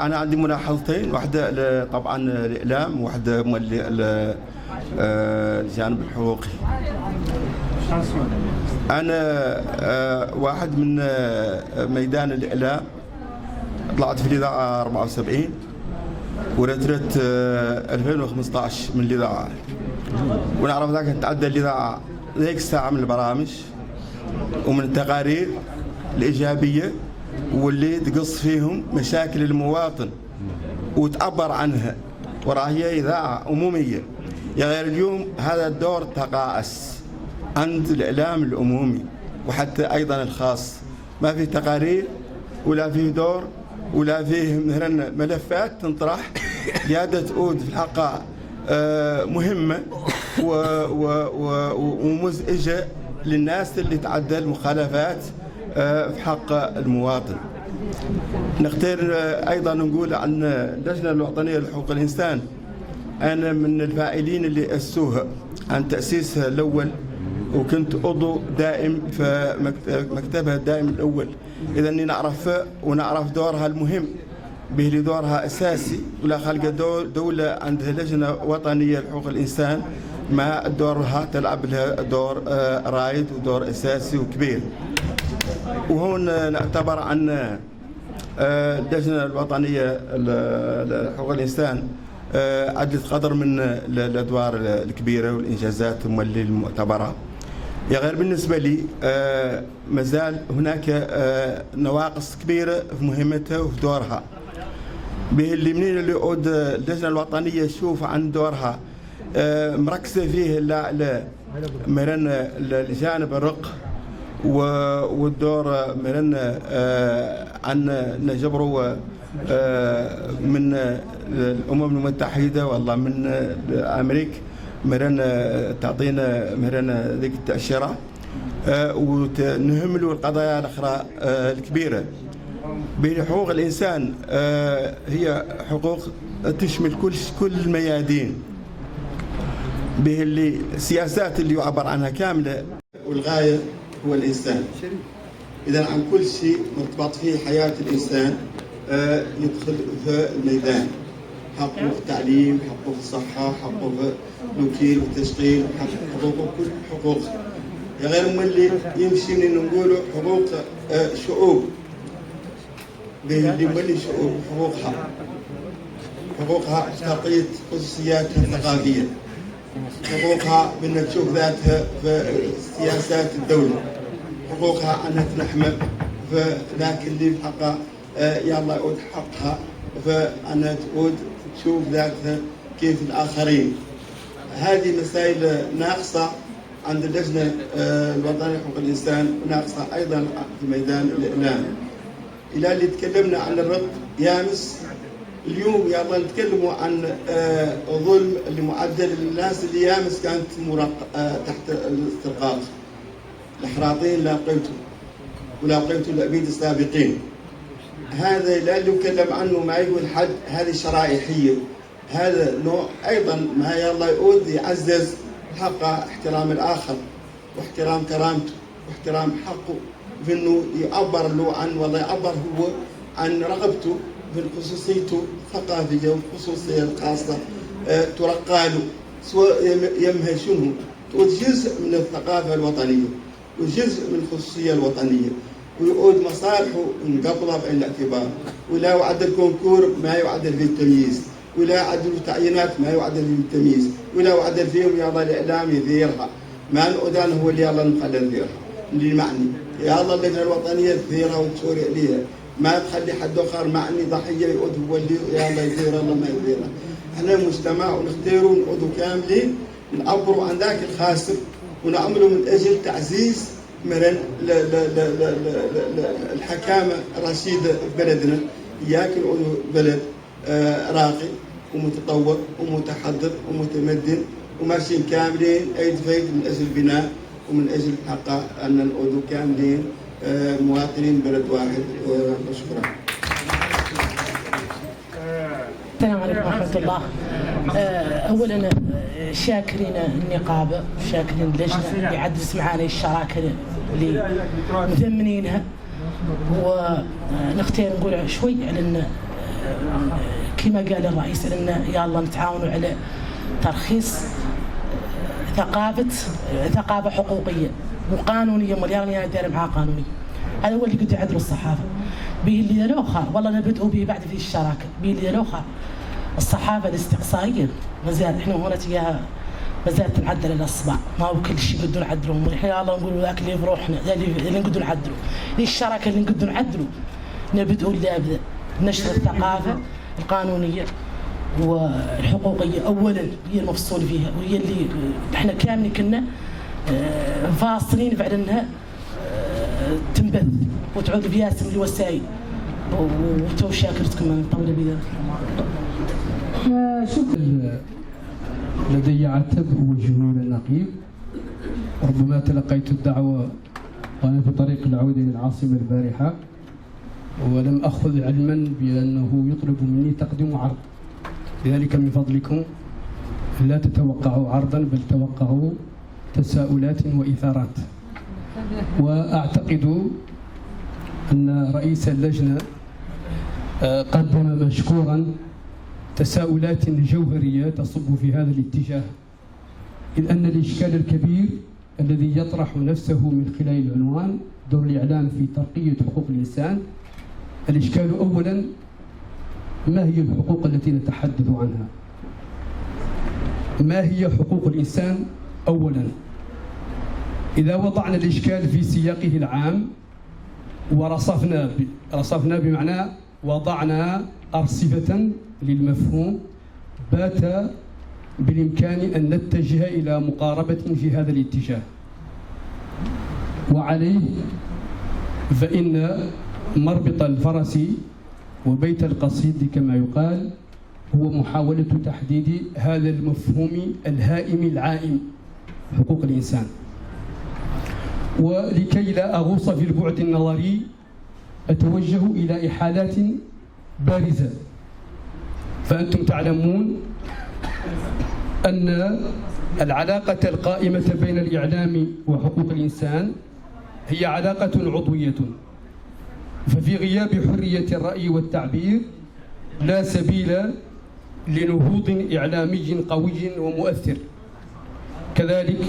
أنا عندي ملاحظتين، واحدة طبعا الإعلام، وواحدة الجانب الحقوقي. أنا واحد من ميدان الإعلام، طلعت في الإذاعة 74 ورترت 2015 من الإذاعة، ونعرف ذاك تعدى الإذاعة ذيك الساعة من البرامج ومن التقارير الإيجابية واللي تقص فيهم مشاكل المواطن وتعبر عنها، وراها هي إذاعة عمومية. يا غير اليوم هذا الدور تقاعس عند الإعلام العمومي وحتى أيضا الخاص، ما في تقارير ولا فيه دور ولا فيه مثلا ملفات تنطرح زيادة تعود في الحقائق مهمة ومزعجة للناس اللي تعدى المخالفات في حق المواطن. نختار أيضا نقول عن اللجنة الوطنية لحقوق الإنسان، أنا من الفاعلين اللي أسسوها عن تأسيسها الأول، وكنت عضو دائم في مكتبها الدائم الأول. إذا ونعرف دورها المهم به، دورها أساسي، ولا خلق دولة عندها لجنة وطنية لحقوق الإنسان ما دورها تلعب لها دور رائد ودور أساسي وكبير. وهون نعتبر عن اللجنة الوطنية لحقوق الإنسان عدت قدر من الأدوار الكبيرة والإنجازات اللي المعتبرة. يا غير بالنسبة لي مازال هناك نواقص كبيرة في مهمتها وفي دورها، به اللي منين اللي يعود اللجنة الوطنية تشوف عن دورها مركزة فيه مرن الجانب الرق والدور مرن عن نجبروا من الأمم المتحدة والله من أمريكا مرن تعطينا مرن ذيك التأشيرة، ونهملوا القضايا الأخرى الكبيرة. بحقوق الإنسان هي حقوق تشمل كل الميادين، به اللي السياسات اللي يعبر عنها كاملة، والغاية هو الإنسان. إذا عن كل شيء مرتبط فيه حياة الإنسان يدخل في الميدان، حقه في التعليم، حقه في الصحة، حقه في الوكيل والتشغيل، حقوقه كل حقوق. غير من اللي يمشي نقولوا حقوق شعوب، اللي مولي شعوب حقوقها في تغطية خصوصياتها الثقافية، حقوقها بأن تشوف ذاتها في سياسات الدولة، حقوقها أنها تنحمى في ذاك اللي في حقها يلا يعود حقها، فأنها تعود تشوف ذاتها كيف الآخرين. هذه مسائل ناقصة عند اللجنة الوطنية لحقوق الإنسان، وناقصة أيضا في ميدان الإعلام. إلى اللي تكلمنا عن الرق يامس، اليوم يلا نتكلموا عن ظلم اللي معدل للناس اللي يامس كانت تحت الاسترقاق، الحراطين لا قيمته ولا قيمته العبيد السابقين. هذا لا اللي يتكلم عنه ما يقول حد، هذه شرائحية، هذا نوع أيضا ما يلا يعود يعزز حق احترام الآخر واحترام كرامته واحترام حقه في انه يعبر له عن والله يعبر هو عن رغبته في خصوصيته الثقافيه والخصوصيه الخاصه ترقى له، سواء يمها شنو تعود جزء من الثقافه الوطنيه وجزء من الخصوصيه الوطنيه، ويعود مصالحه منقبضه بعين الاعتبار، ولا يعدل كونكور ما يعدل فيه التمييز، ولا يعدل تعيينات ما يعدل فيه التمييز، ولا يعدل فيهم يلا الاعلام يثيرها، ما الأذان هو اللي يلا نخلي نثيرها اللي معني، يا الله اللجنه الوطنيه تثيرها وتشور عليها، ما تخلي حد اخر معني ضحيه يعود هو اللي يلا يثيرها الله ما يثيرها. احنا مجتمع ونختاروا نعودوا كاملين نعبروا عن ذاك الخاسر ونعملوا من اجل تعزيز مرن الحكامه الرشيده في بلدنا، اياك نعودوا بلد راقي ومتطور ومتحضر ومتمدن وماشيين كاملين ايد في ايد من اجل البناء ومن اجل حق ان نعودوا كاملين مواطنين بلد واحد. وشكرا. السلام عليكم ورحمة الله. أولا شاكرين النقابة، شاكرين اللجنة اللي عدت معانا الشراكة اللي مثمنينها، ونختار نقول شوي على أن كما قال الرئيس أن يلا نتعاونوا على ترخيص ثقافة حقوقية وقانونية. مليان أنا داير معها قانونية. هذا هو اللي قد يعدلوا الصحافة. به اللي الأخر والله نبدأوا به بعد في الشراكة. به اللي الأخر الصحافة الاستقصائية مازال احنا هنا تجاهها مازال تنعدل على الأصبع. ما هو كل شيء قدوا نعدلوا. احنا يلا نقولوا ذاك اللي بروحنا اللي نقدوا نعدلوا. الشراكة اللي نقدوا نعدلوا نبدأوا اللي أبدأ نشر الثقافة القانونية والحقوقية أولا هي المفصول فيها وهي اللي احنا كامل كنا فاصلين بعد أنها تنبث وتعود بياسم الوسائل. وتو شاكرتكم من طولة بذلك. شكرا. لدي عتب أوجهه للنقيب. ربما تلقيت الدعوة وأنا في طريق العودة إلى العاصمة البارحة ولم أخذ علما بأنه يطلب مني تقديم عرض. لذلك من فضلكم لا تتوقعوا عرضا بل توقعوا تساؤلات وإثارات. وأعتقد أن رئيس اللجنة قدم مشكورا تساؤلات جوهرية تصب في هذا الاتجاه، إذ أن الإشكال الكبير الذي يطرح نفسه من خلال العنوان دور الإعلام في ترقية حقوق الإنسان. الإشكال أولا ما هي الحقوق التي نتحدث عنها؟ ما هي حقوق الإنسان أولا؟ إذا وضعنا الإشكال في سياقه العام ورصفنا بمعنى وضعنا أرصفة للمفهوم بات بالإمكان أن نتجه إلى مقاربة في هذا الاتجاه. وعليه فإن مربط الفرس وبيت القصيد كما يقال هو محاولة تحديد هذا المفهوم الهائم العائم حقوق الإنسان. ولكي لا أغوص في البعد النظري أتوجه إلى إحالات بارزة. فأنتم تعلمون أن العلاقة القائمة بين الإعلام وحقوق الإنسان هي علاقة عضوية، ففي غياب حرية الرأي والتعبير لا سبيل لنهوض إعلامي قوي ومؤثر. كذلك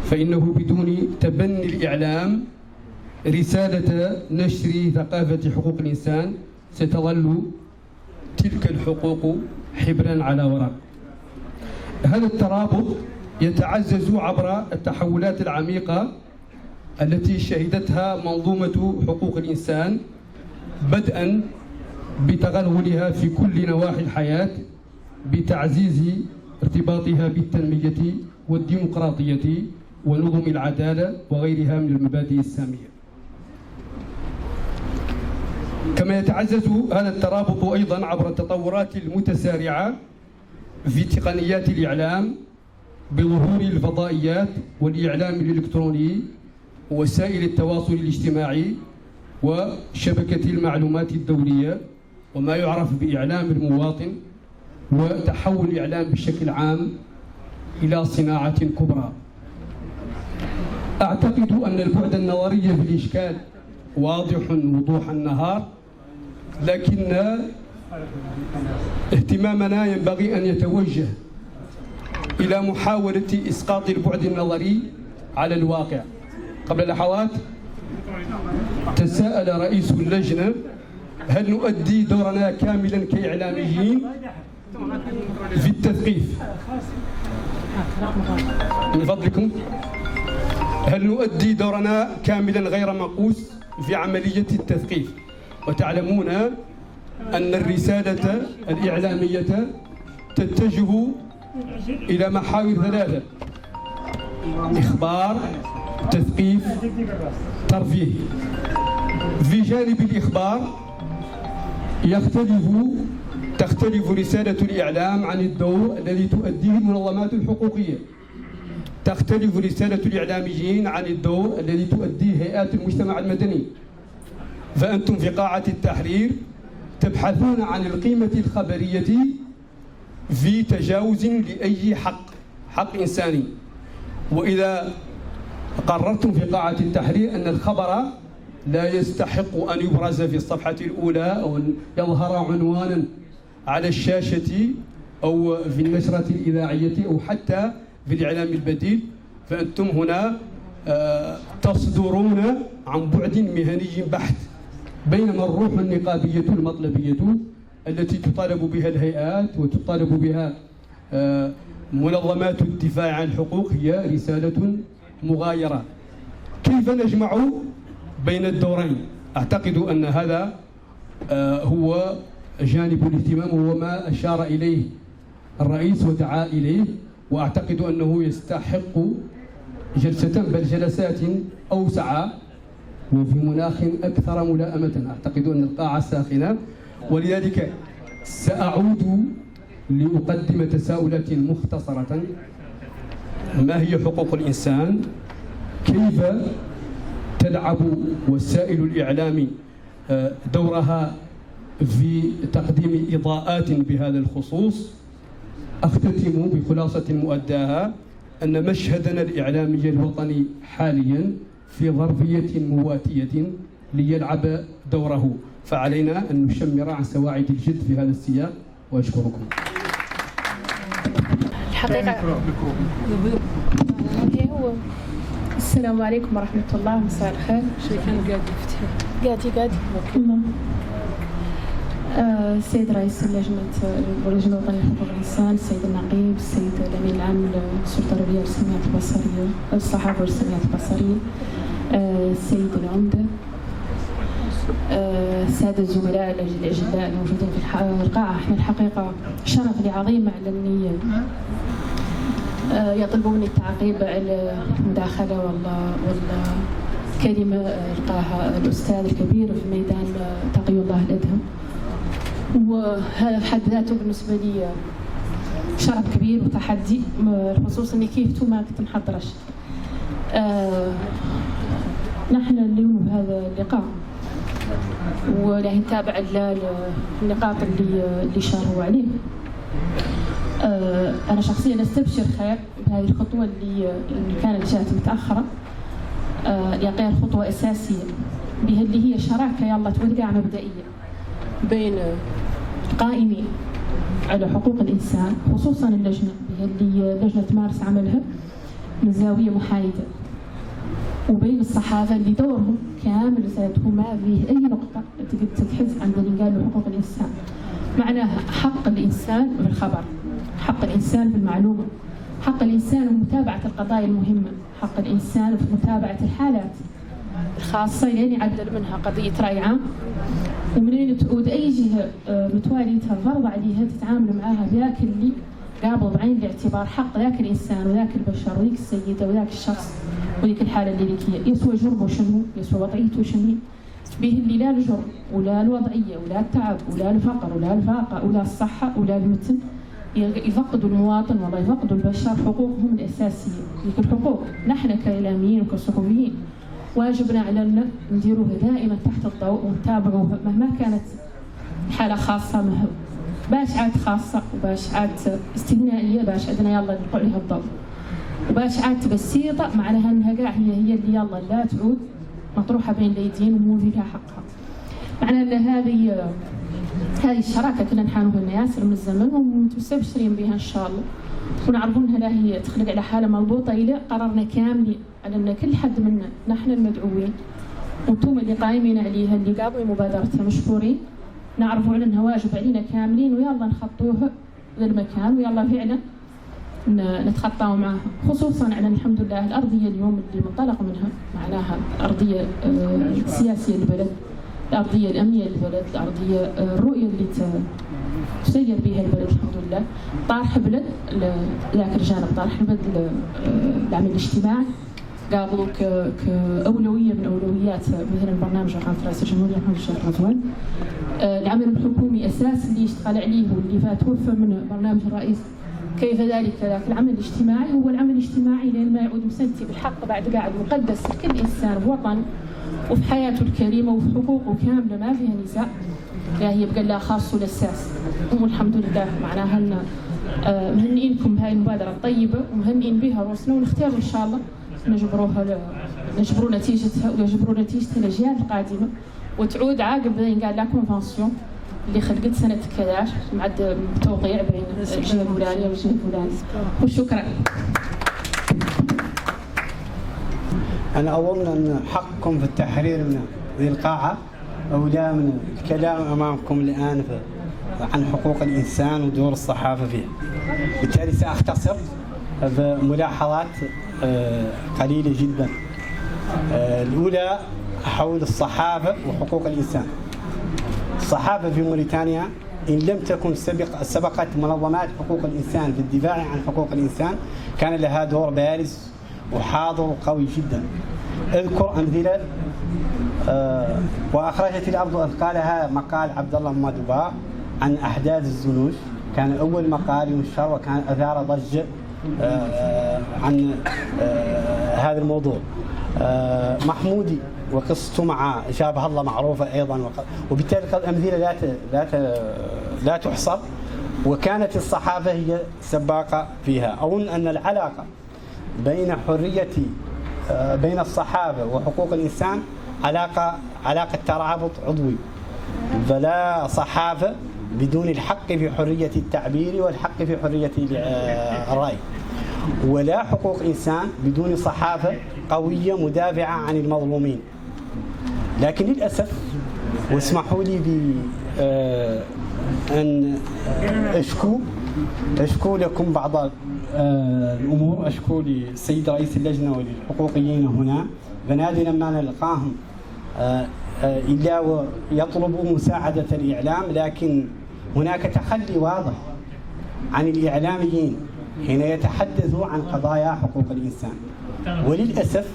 فإنه بدون تبني الإعلام رسالة نشر ثقافة حقوق الإنسان ستظل تلك الحقوق حبرا على ورق. هذا الترابط يتعزز عبر التحولات العميقة التي شهدتها منظومة حقوق الإنسان، بدءا بتغلغلها في كل نواحي الحياة بتعزيز ارتباطها بالتنمية والديمقراطية ونظم العدالة وغيرها من المبادئ السامية. كما يتعزز هذا الترابط أيضا عبر التطورات المتسارعة في تقنيات الإعلام بظهور الفضائيات والإعلام الإلكتروني ووسائل التواصل الاجتماعي وشبكة المعلومات الدولية وما يعرف بإعلام المواطن، وتحول الإعلام بشكل عام إلى صناعة كبرى. أعتقد أن البعد النظري في الإشكال واضح وضوح النهار، لكن اهتمامنا ينبغي أن يتوجه إلى محاولة إسقاط البعد النظري على الواقع. قبل لحظات تساءل رئيس اللجنة هل نؤدي دورنا كاملا كإعلاميين في التثقيف؟ من فضلكم، هل نؤدي دورنا كاملا غير منقوص في عملية التثقيف؟ وتعلمون أن الرسالة الإعلامية تتجه إلى محاور ثلاثة: إخبار، تثقيف، ترفيه. في جانب الإخبار تختلف رسالة الإعلام عن الدور الذي تؤديه المنظمات الحقوقية، تختلف رسالة الإعلاميين عن الدور الذي تؤديه هيئات المجتمع المدني. فأنتم في قاعة التحرير تبحثون عن القيمة الخبرية في تجاوز لأي حق إنساني، وإذا قررتم في قاعة التحرير أن الخبر لا يستحق أن يبرز في الصفحة الأولى أو أن يظهر عنوانا على الشاشة أو في النشرة الإذاعية أو حتى في الإعلام البديل. فأنتم هنا تصدرون عن بعد مهني بحت، بينما الروح النقابية المطلبية التي تطالب بها الهيئات وتطالب بها منظمات الدفاع عن الحقوق هي رسالة مغايرة. كيف نجمع بين الدورين؟ أعتقد أن هذا هو جانب الاهتمام وما أشار إليه الرئيس ودعا إليه، وأعتقد أنه يستحق جلسة بل جلسات أوسع وفي مناخ أكثر ملائمة. أعتقد أن القاعة ساخنة، ولذلك سأعود لأقدم تساؤلات مختصرة. ما هي حقوق الإنسان؟ كيف تلعب وسائل الإعلام دورها في تقديم إضاءات بهذا الخصوص؟ أختتم بخلاصة مؤداها أن مشهدنا الإعلامي الوطني حاليا في ظرفية مواتية ليلعب دوره، فعلينا أن نشمر عن سواعد الجد في هذا السياق، وأشكركم. الحقيقة هو السلام عليكم ورحمة الله، مساء الخير. قاعدي السيد رئيس اللجنة الوطنية لحقوق الإنسان، السيد النقيب، السيد الأمين العام للشرطة العليا والرسميات البصرية، الصحافة والرسميات البصرية، السيد العمدة، السادة الزملاء الأجلاء الموجودين في القاعة. احنا الحقيقة شرف لي عظيم على أني يطلبوني التعقيب على المداخلة كلمة ألقاها الأستاذ الكبير في ميدان تقي الله الأدهم، وهذا في حد ذاته بالنسبة لي شرف كبير وتحدي، خصوصا إني كيف ما كنت محضرش. نحن اليوم بهذا اللقاء وراح نتابع النقاط اللي شاروا عليه. أنا شخصيا أستبشر خير بهذه الخطوة اللي كانت جات متأخرة، غير خطوة أساسية بها اللي هي شراكة يلا توقع مبدئية بين القائمين على حقوق الإنسان، خصوصا اللجنة بها اللي اللجنة تمارس عملها من زاوية محايدة، وبين الصحافة اللي دورهم كامل رسالتهم ما فيه أي نقطة تقدر تنحز عند اللي قال حقوق الإنسان. معناها حق الإنسان بالخبر، حق الإنسان بالمعلومة، حق الإنسان في متابعة القضايا المهمة، حق الإنسان في متابعة الحالات الخاصة اللي يعدل منها قضية رأي عام، ومنين تعود أي جهة متواليتها الفرض عليها تتعامل معها ذاك اللي قابل بعين الاعتبار حق ذاك الإنسان وذاك البشر وذيك السيدة وذاك الشخص وذيك الحالة الليريكية، يسوى جربه شنو، يسوى وضعيته شنو، به اللي لا الجرم ولا الوضعية ولا التعب ولا الفقر ولا الفاقة ولا الصحة ولا المتن، يفقدوا المواطن ولا يفقدوا البشر حقوقهم الأساسية. ذيك الحقوق نحن كإعلاميين وكصحفيين واجبنا علينا نديروها دائما تحت الضوء ونتابعوها مهما كانت حالة خاصة باش عاد خاصة وباش عاد استثنائية، باش عندنا يلا نلقوا عليها الضوء، وباش عاد بسيطة معناها انها كاع هي اللي يلا لا تعود مطروحة بين اليدين ومو فيها حقها. معناها ان هذه الشراكة كنا نحانوها لنا ياسر من الزمن ومتستبشرين بها ان شاء الله، ونعرفوا انها لا هي تخلق على حالة مضبوطة الى قررنا كاملين على ان كل حد منا نحن المدعوين وانتم اللي قايمين عليها اللي قابلوا مبادرتها مشكورين، نعرفوا على انها واجب علينا كاملين ويلا نخطوها للمكان ويلا فعلا نتخطاوا معها، خصوصا على الحمد لله الارضيه اليوم اللي منطلق منها معناها الارضيه السياسيه للبلد، الارضيه الامنيه للبلد، الارضيه الرؤيه اللي تسير بها البلد الحمد لله. طرح بلد ذاك الجانب، طرح البلد العمل الاجتماعي قابلوا كأولوية من أولويات مثلا برنامج فخامة رئيس الجمهورية محمد الشيخ رضوان. العمل الحكومي أساس اللي يشتغل عليه واللي توفى من برنامج الرئيس، كيف ذلك العمل الاجتماعي هو العمل الاجتماعي لين ما يعود مسنتي بالحق بعد قاعد مقدس لكل إنسان بوطن وفي حياته الكريمة وفي حقوقه كاملة ما فيها نزاع، لا هي بقى لها خاص ولا أساس. والحمد لله معناها أن مهنئينكم بهاي المبادرة الطيبة ومهنئين بها روسنا، ونختار إن شاء الله نجبروا نتيجتها للأجيال القادمة، وتعود عقب بين قال لا كونفانسيون اللي خلقت سنة كذاش مع التوقيع بين الجهة الفلانية والجهة الفلانية. وشكرا. أنا أظن أن حقكم في التحرير من ذي القاعة أولى من الكلام أمامكم الآن عن حقوق الإنسان ودور الصحافة فيها. بالتالي سأختصر بملاحظات قليلة جدا. الأولى حول الصحافة وحقوق الإنسان. الصحافة في موريتانيا إن لم تكن سبقت منظمات حقوق الإنسان في الدفاع عن حقوق الإنسان كان لها دور بارز وحاضر وقوي جدا. اذكر أمثلة وأخرجت الأرض أثقالها، مقال عبد الله مدبا عن أحداث الزنوج، كان أول مقال ينشر وكان أثار ضجة عن هذا الموضوع. محمودي وقصته مع جابها الله معروفة أيضا، وبالتالي الأمثلة لا تحصر، وكانت الصحافة هي سباقة فيها. أظن أن العلاقة بين الصحافة وحقوق الإنسان علاقة ترابط عضوي، فلا صحافة بدون الحق في حرية التعبير والحق في حرية الرأي، ولا حقوق إنسان بدون صحافة قوية مدافعة عن المظلومين. لكن للأسف، واسمحوا لي أن أشكو لكم بعض الأمور، أشكو للسيد رئيس اللجنة وللحقوقيين هنا، فنادي لما نلقاهم إلا ويطلبوا مساعدة الإعلام، لكن هناك تخلي واضح عن الإعلاميين حين يتحدثوا عن قضايا حقوق الإنسان. وللأسف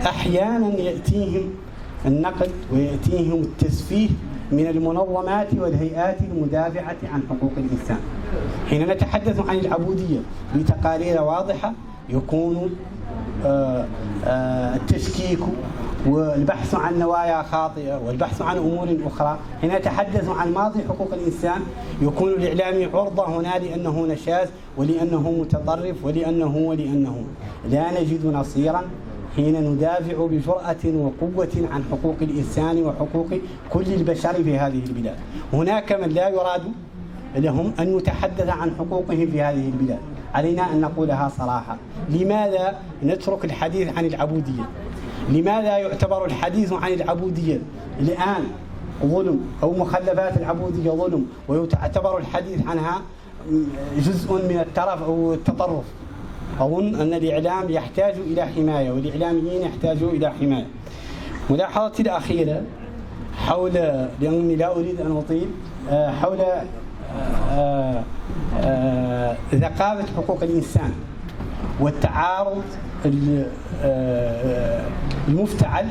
أحيانا يأتيهم النقد ويأتيهم التسفيه من المنظمات والهيئات المدافعة عن حقوق الإنسان. حين نتحدث عن العبودية بتقارير واضحة يكون التشكيك والبحث عن نوايا خاطئة والبحث عن أمور أخرى. حين نتحدث عن ماضي حقوق الإنسان يكون الإعلامي عرضة هنا لأنه نشاز ولأنه متطرف ولأنه لا نجد نصيرا حين ندافع بجرأة وقوة عن حقوق الإنسان وحقوق كل البشر في هذه البلاد. هناك من لا يراد لهم أن نتحدث عن حقوقهم في هذه البلاد، علينا أن نقولها صراحة. لماذا نترك الحديث عن العبودية؟ لماذا يعتبر الحديث عن العبودية الآن ظلم أو مخلفات العبودية ظلم، ويعتبر الحديث عنها جزء من الترف أو التطرف؟ أظن أن الإعلام يحتاج إلى حماية والإعلاميين يحتاجوا إلى حماية. ملاحظتي الأخيرة حول، لأنني لا أريد أن أطيل، حول ثقافة حقوق الإنسان والتعارض المفتعل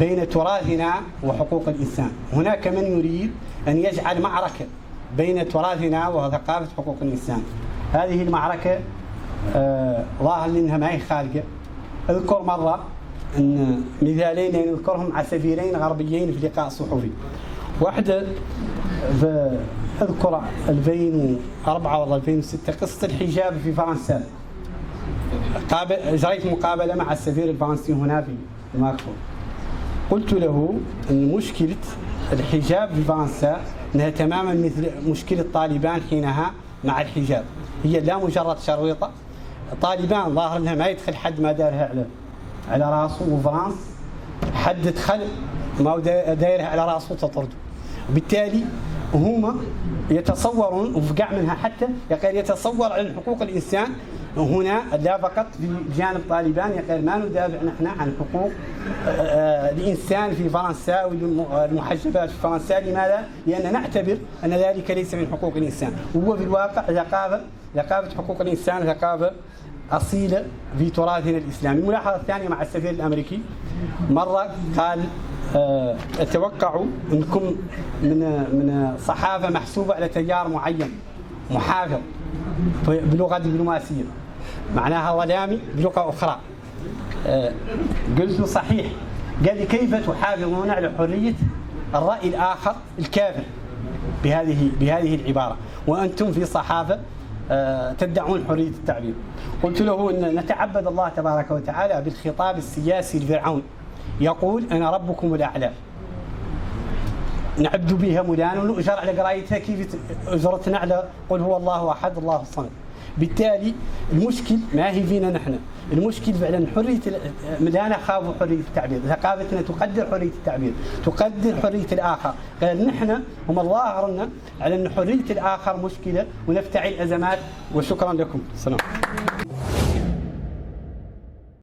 بين تراثنا وحقوق الإنسان. هناك من يريد أن يجعل معركة بين تراثنا وثقافة حقوق الإنسان. هذه المعركة ظاهر أنها ما هي خارجة. أذكر مرة أن مثالين نذكرهم على سفيرين غربيين في لقاء صحفي. واحدة أذكر 2004 ولا 2006 قصة الحجاب في فرنسا. جريت مقابلة مع السفير الفرنسي هنا في ماكرون. قلت له أن مشكلة الحجاب في فرنسا أنها تماما مثل مشكلة طالبان حينها مع الحجاب، هي لا مجرد شرويطة. طالبان ظاهر أنها ما يدخل حد ما دارها على راسه، وفرنسا حد دخل ما دايرها على راسه تطرده. وبالتالي هم يتصورون، وفي قاع منها حتى يتصور عن حقوق الإنسان هنا لا فقط في جانب طالبان، يقول ما ندافع نحن عن حقوق الإنسان في فرنسا والمحجبات في فرنسا. لماذا؟ لأن نعتبر أن ذلك ليس من حقوق الإنسان. وهو في الواقع ثقافة حقوق الإنسان ثقافة أصيلة في تراثنا الإسلامي. الملاحظة الثانية مع السفير الأمريكي، مرة قال أتوقع أنكم من صحافة محسوبة على تيار معين محافظ بلغة دبلوماسية، معناها ظلامي بلغة أخرى. قلت له صحيح. قال لي كيف تحافظون على حرية الرأي الآخر الكافر بهذه العبارة وأنتم في صحافة تدعون حرية التعبير. قلت له أن نتعبد الله تبارك وتعالى بالخطاب السياسي لفرعون يقول أنا ربكم الأعلى، نعبد بها ملان ونؤجر على قرايتها كيف أجرتنا على قل هو الله أحد الله الصمد. بالتالي المشكل ما هي فينا نحن، المشكل فعلا لا نخاف حرية التعبير، ثقافتنا تقدر حرية التعبير، تقدر حرية الآخر، غير نحن هم ظاهرنا على أن حرية الآخر مشكلة ونفتعل أزمات. وشكرا لكم. السلام.